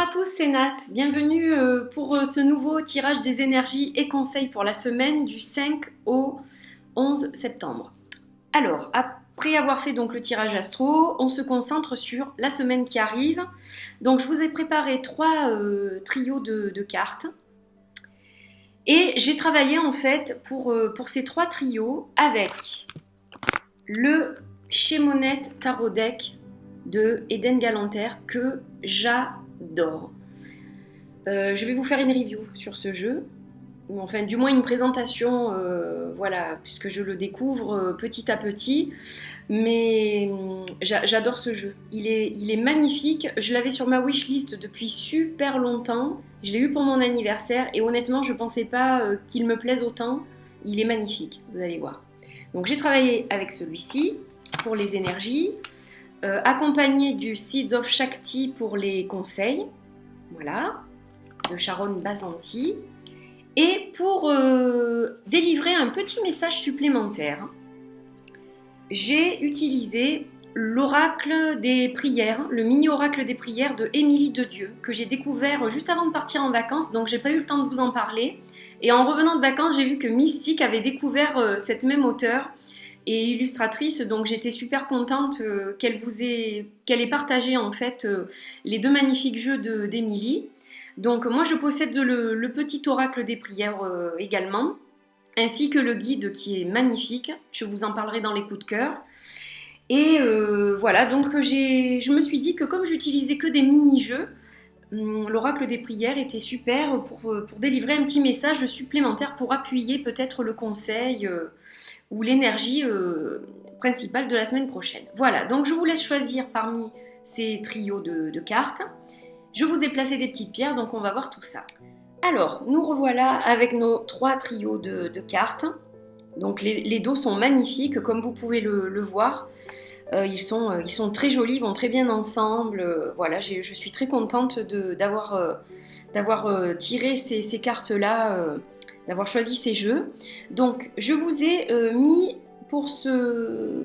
Bonjour à tous, c'est Nat. Bienvenue pour ce nouveau tirage des énergies et conseils pour la semaine du 5 au 11 septembre. Alors, après avoir fait donc le tirage astro, on se concentre sur la semaine qui arrive. Donc, je vous ai préparé trois trios de cartes. Et j'ai travaillé en fait pour ces trois trios avec le Shemonette Tarot Deck de Eden Galanter que j'adore. Je vais vous faire une review sur ce jeu, enfin du moins une présentation, voilà, puisque je le découvre petit à petit, mais j'adore ce jeu, il est magnifique, je l'avais sur ma wishlist depuis super longtemps, je l'ai eu pour mon anniversaire et honnêtement je pensais pas qu'il me plaise autant, il est magnifique, vous allez voir. Donc j'ai travaillé avec celui-ci pour les énergies, accompagné du Seeds of Shakti pour les conseils, voilà, de Sharon Basanti, et pour délivrer un petit message supplémentaire, j'ai utilisé l'oracle des prières, le mini oracle des prières de Émilie de Dieu, que j'ai découvert juste avant de partir en vacances, donc j'ai pas eu le temps de vous en parler, et en revenant de vacances j'ai vu que Mystique avait découvert cette même auteure et illustratrice, donc j'étais super contente qu'elle ait partagé en fait les deux magnifiques jeux d'Émilie. Donc moi je possède le petit oracle des prières également, ainsi que le guide qui est magnifique, je vous en parlerai dans les coups de cœur. Et voilà, donc je me suis dit que comme j'utilisais que des mini-jeux, l'oracle des prières était super pour délivrer un petit message supplémentaire pour appuyer peut-être le conseil ou l'énergie principale de la semaine prochaine. Voilà, donc je vous laisse choisir parmi ces trios de cartes. Je vous ai placé des petites pierres, donc on va voir tout ça. Alors, nous revoilà avec nos trois trios de cartes. Donc les dos sont magnifiques, comme vous pouvez le voir. Ils sont très jolis, ils vont très bien ensemble. Voilà, je suis très contente d'avoir tiré ces cartes-là, d'avoir choisi ces jeux. Donc, je vous ai mis pour ce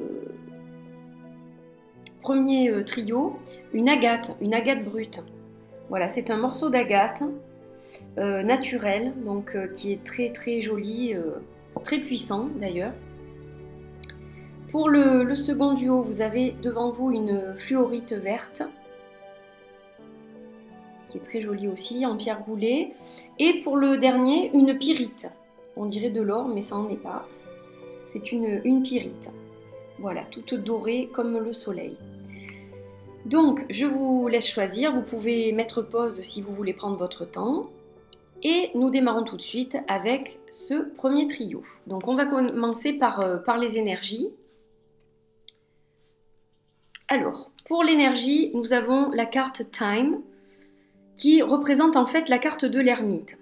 premier trio une agate brute. Voilà, c'est un morceau d'agate naturel, donc qui est très très joli, très puissant d'ailleurs. Pour le second duo, vous avez devant vous une fluorite verte, qui est très jolie aussi, en pierre roulée. Et pour le dernier, une pyrite. On dirait de l'or, mais ça n'en est pas. C'est une pyrite. Voilà, toute dorée comme le soleil. Donc, je vous laisse choisir. Vous pouvez mettre pause si vous voulez prendre votre temps. Et nous démarrons tout de suite avec ce premier trio. Donc, on va commencer par les énergies. Alors, pour l'énergie, nous avons la carte Time, qui représente en fait la carte de l'ermite.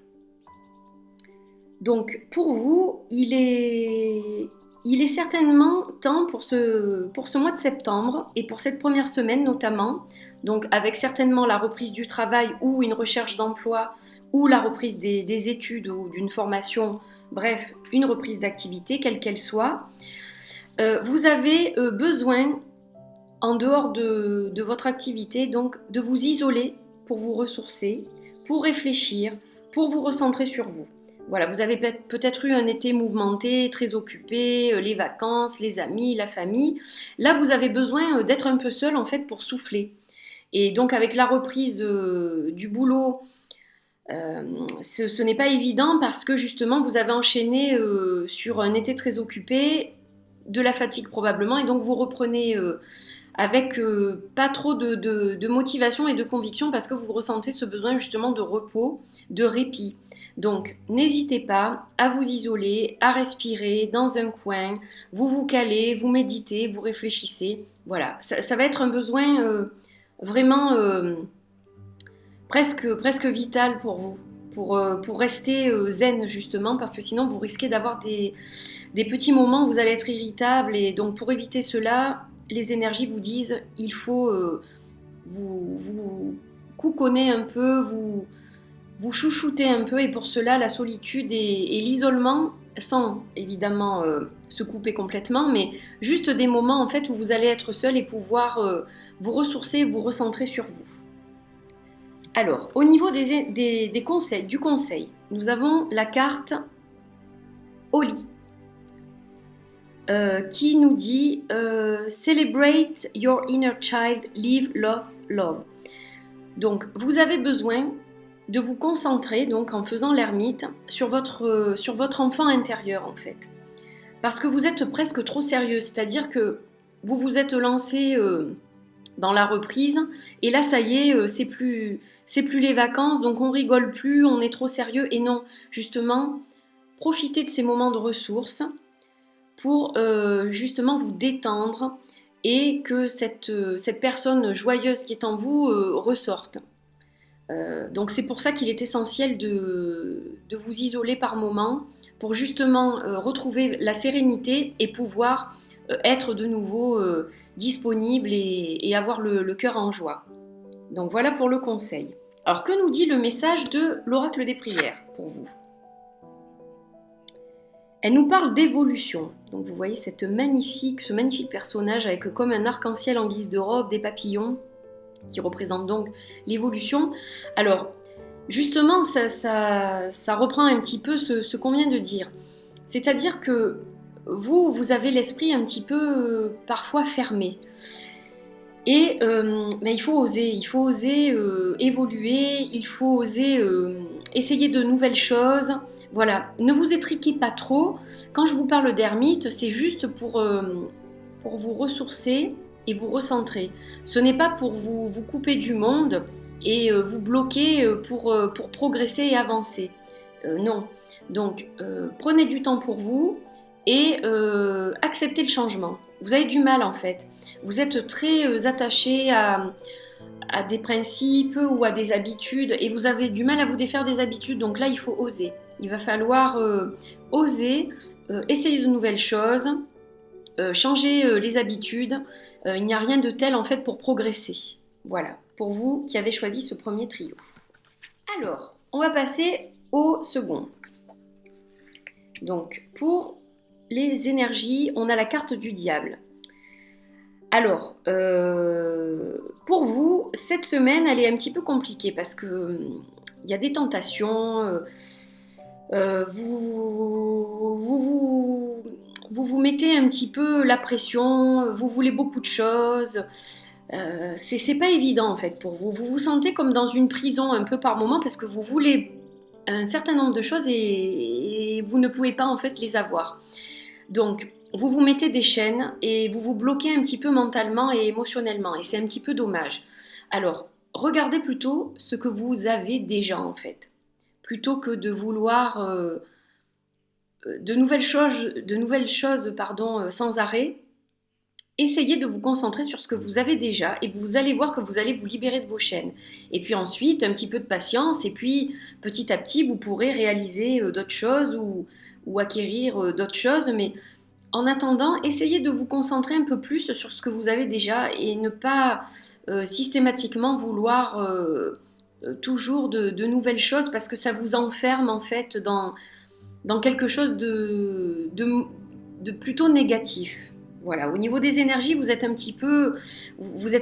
Donc, pour vous, il est certainement temps pour ce mois de septembre et pour cette première semaine notamment, donc avec certainement la reprise du travail ou une recherche d'emploi ou la reprise des études ou d'une formation, bref, une reprise d'activité, quelle qu'elle soit, vous avez besoin, en dehors de votre activité, donc de vous isoler pour vous ressourcer, pour réfléchir, pour vous recentrer sur vous. Voilà, vous avez peut-être eu un été mouvementé, très occupé, les vacances, les amis, la famille. Là, vous avez besoin d'être un peu seul en fait pour souffler. Et donc avec la reprise du boulot, ce n'est pas évident parce que justement vous avez enchaîné sur un été très occupé, de la fatigue probablement, et donc vous reprenez avec pas trop de motivation et de conviction parce que vous ressentez ce besoin justement de repos, de répit. Donc n'hésitez pas à vous isoler, à respirer dans un coin, vous calez, vous méditez, vous réfléchissez. Voilà, ça va être un besoin vraiment presque vital pour vous, pour rester zen justement, parce que sinon vous risquez d'avoir des petits moments où vous allez être irritable, et donc pour éviter cela, les énergies vous disent il faut vous couconner un peu, vous chouchouter un peu, et pour cela la solitude et l'isolement, sans évidemment se couper complètement, mais juste des moments en fait où vous allez être seul et pouvoir vous ressourcer, vous recentrer sur vous. Alors, au niveau des conseils, du conseil, nous avons la carte Oli qui nous dit Celebrate your inner child, live, love, love. Donc, vous avez besoin de vous concentrer, donc en faisant l'ermite, sur votre enfant intérieur en fait. Parce que vous êtes presque trop sérieux, c'est-à-dire que vous vous êtes lancé dans la reprise, et là ça y est, c'est plus les vacances, donc on rigole plus, on est trop sérieux, et non, justement, profitez de ces moments de ressources pour justement vous détendre et que cette personne joyeuse qui est en vous ressorte. Donc c'est pour ça qu'il est essentiel de vous isoler par moments pour justement retrouver la sérénité et pouvoir être de nouveau disponible et avoir le cœur en joie. Donc voilà pour le conseil. Alors que nous dit le message de l'oracle des prières pour vous? Elle nous parle d'évolution. Donc vous voyez ce magnifique personnage avec comme un arc-en-ciel en guise de robe, des papillons, qui représente donc l'évolution. Alors, justement, ça reprend un petit peu ce qu'on vient de dire. C'est-à-dire que vous avez l'esprit un petit peu parfois fermé. Et mais il faut oser évoluer, il faut oser essayer de nouvelles choses. Voilà, ne vous étriquez pas trop. Quand je vous parle d'ermite, c'est juste pour vous ressourcer et vous recentrer. Ce n'est pas pour vous couper du monde et vous bloquer pour progresser et avancer. Non. Donc, prenez du temps pour vous et acceptez le changement. Vous avez du mal en fait. Vous êtes très attaché à des principes ou à des habitudes et vous avez du mal à vous défaire des habitudes. Donc là, il faut oser. Il va falloir oser, essayer de nouvelles choses, changer les habitudes. Il n'y a rien de tel en fait pour progresser. Voilà, pour vous qui avez choisi ce premier trio. Alors, on va passer au second. Donc, pour les énergies, on a la carte du diable. Alors, pour vous, cette semaine, elle est un petit peu compliquée parce que il y a des tentations. Vous mettez un petit peu la pression, vous voulez beaucoup de choses. C'est pas évident en fait pour vous. Vous vous sentez comme dans une prison un peu par moment parce que vous voulez un certain nombre de choses et vous ne pouvez pas en fait les avoir. Donc, vous vous mettez des chaînes et vous vous bloquez un petit peu mentalement et émotionnellement et c'est un petit peu dommage. Alors, regardez plutôt ce que vous avez déjà en fait, plutôt que de vouloir de nouvelles choses sans arrêt. Essayez de vous concentrer sur ce que vous avez déjà et vous allez voir que vous allez vous libérer de vos chaînes. Et puis ensuite, un petit peu de patience et puis petit à petit, vous pourrez réaliser d'autres choses ou acquérir d'autres choses. Mais en attendant, essayez de vous concentrer un peu plus sur ce que vous avez déjà et ne pas systématiquement vouloir toujours de nouvelles choses parce que ça vous enferme en fait dans quelque chose de plutôt négatif. Voilà, au niveau des énergies, vous êtes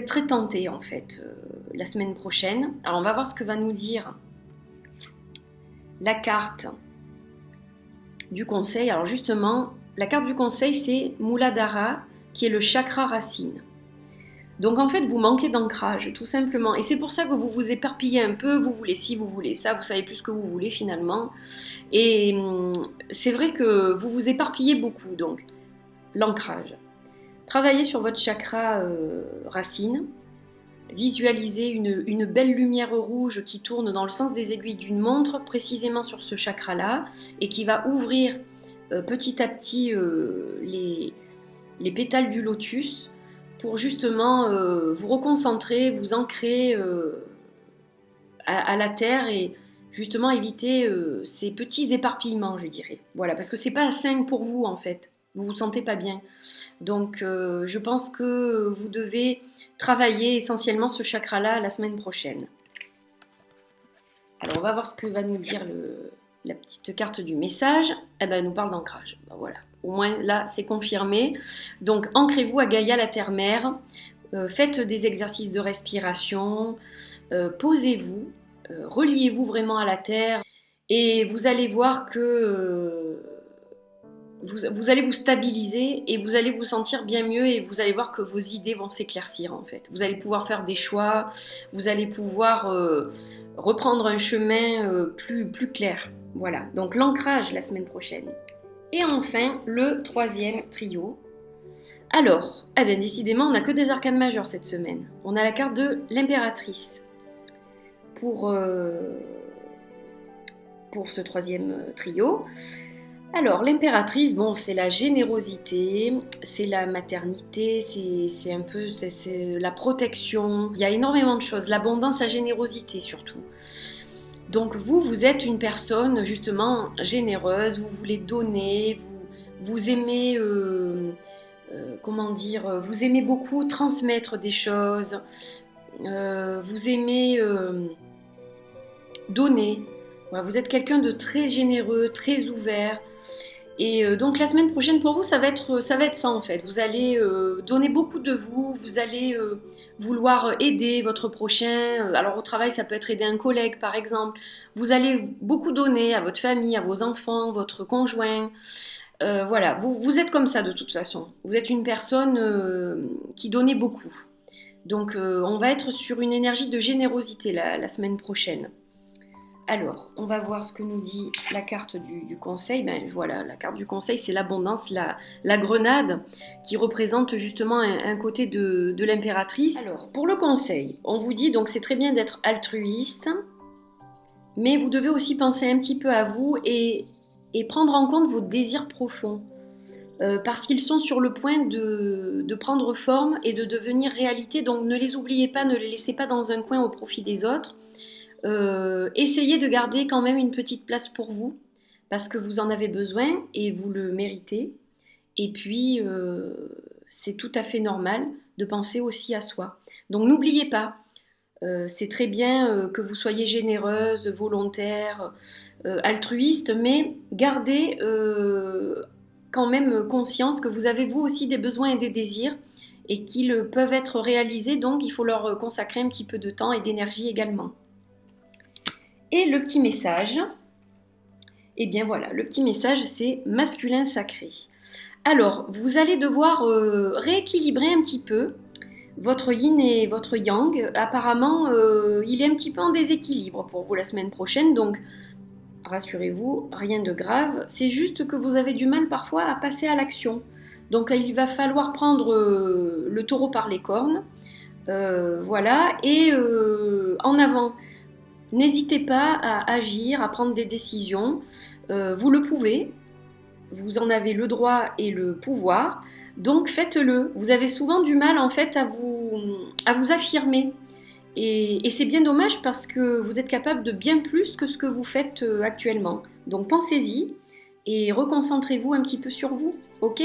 très tenté en fait la semaine prochaine. Alors on va voir ce que va nous dire la carte du conseil. Alors justement, la carte du conseil c'est Muladhara qui est le chakra racine. Donc en fait, vous manquez d'ancrage, tout simplement. Et c'est pour ça que vous vous éparpillez un peu, vous voulez ci, vous voulez ça, vous savez plus ce que vous voulez finalement. Et c'est vrai que vous vous éparpillez beaucoup, donc l'ancrage. Travaillez sur votre chakra racine, visualisez une belle lumière rouge qui tourne dans le sens des aiguilles d'une montre, précisément sur ce chakra-là, et qui va ouvrir petit à petit les pétales du lotus, pour justement vous reconcentrer, vous ancrer à la terre et justement éviter ces petits éparpillements, je dirais. Voilà, parce que c'est pas sain pour vous en fait. Vous vous sentez pas bien. Donc je pense que vous devez travailler essentiellement ce chakra-là la semaine prochaine. Alors on va voir ce que va nous dire la petite carte du message. Eh ben, elle nous parle d'ancrage. Ben, voilà. Au moins là, c'est confirmé. Donc, ancrez-vous à Gaïa, la terre-mère. Faites des exercices de respiration. Posez-vous. reliez-vous vraiment à la terre et vous allez voir que vous allez vous stabiliser et vous allez vous sentir bien mieux et vous allez voir que vos idées vont s'éclaircir en fait. Vous allez pouvoir faire des choix, vous allez pouvoir reprendre un chemin plus clair. Voilà, donc l'ancrage la semaine prochaine. Et enfin, le troisième trio. Alors, eh bien, décidément, on n'a que des arcanes majeures cette semaine. On a la carte de l'impératrice pour ce troisième trio. Alors, l'impératrice, bon, c'est la générosité, c'est la maternité, c'est un peu c'est la protection. Il y a énormément de choses, l'abondance, la générosité surtout. Donc vous êtes une personne justement généreuse, vous voulez donner, vous aimez, comment dire, vous aimez beaucoup transmettre des choses, vous aimez donner. Voilà, vous êtes quelqu'un de très généreux, très ouvert. Et donc la semaine prochaine pour vous, ça va être ça en fait. Vous allez donner beaucoup de vous, vous allez vouloir aider votre prochain. Alors au travail, ça peut être aider un collègue par exemple. Vous allez beaucoup donner à votre famille, à vos enfants, votre conjoint. Voilà, vous êtes comme ça de toute façon. Vous êtes une personne qui donnait beaucoup. Donc on va être sur une énergie de générosité la semaine prochaine. Alors, on va voir ce que nous dit la carte du conseil. Ben voilà, la carte du conseil, c'est l'abondance, la grenade, qui représente justement un côté de l'impératrice. Alors, pour le conseil, on vous dit, donc c'est très bien d'être altruiste, mais vous devez aussi penser un petit peu à vous et prendre en compte vos désirs profonds. Parce qu'ils sont sur le point de prendre forme et de devenir réalité, donc ne les oubliez pas, ne les laissez pas dans un coin au profit des autres. Essayez de garder quand même une petite place pour vous parce que vous en avez besoin et vous le méritez. Et puis, c'est tout à fait normal de penser aussi à soi. Donc n'oubliez pas, c'est très bien que vous soyez généreuse, volontaire, altruiste, mais gardez quand même conscience que vous avez vous aussi des besoins et des désirs et qu'ils peuvent être réalisés, donc il faut leur consacrer un petit peu de temps et d'énergie également. Et le petit message, eh bien voilà, le petit message c'est masculin sacré. Alors, vous allez devoir rééquilibrer un petit peu votre yin et votre yang. Apparemment, il est un petit peu en déséquilibre pour vous la semaine prochaine, donc rassurez-vous, rien de grave. C'est juste que vous avez du mal parfois à passer à l'action. Donc il va falloir prendre le taureau par les cornes, voilà, et en avant. N'hésitez pas à agir, à prendre des décisions. Vous le pouvez, vous en avez le droit et le pouvoir, donc faites-le. Vous avez souvent du mal en fait à vous affirmer. Et c'est bien dommage parce que vous êtes capable de bien plus que ce que vous faites actuellement. Donc pensez-y et reconcentrez-vous un petit peu sur vous, ok ?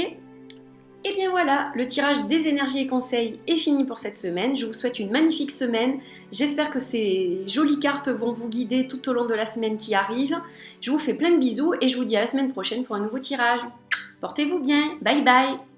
Et bien voilà, le tirage des énergies et conseils est fini pour cette semaine. Je vous souhaite une magnifique semaine. J'espère que ces jolies cartes vont vous guider tout au long de la semaine qui arrive. Je vous fais plein de bisous et je vous dis à la semaine prochaine pour un nouveau tirage. Portez-vous bien, bye bye!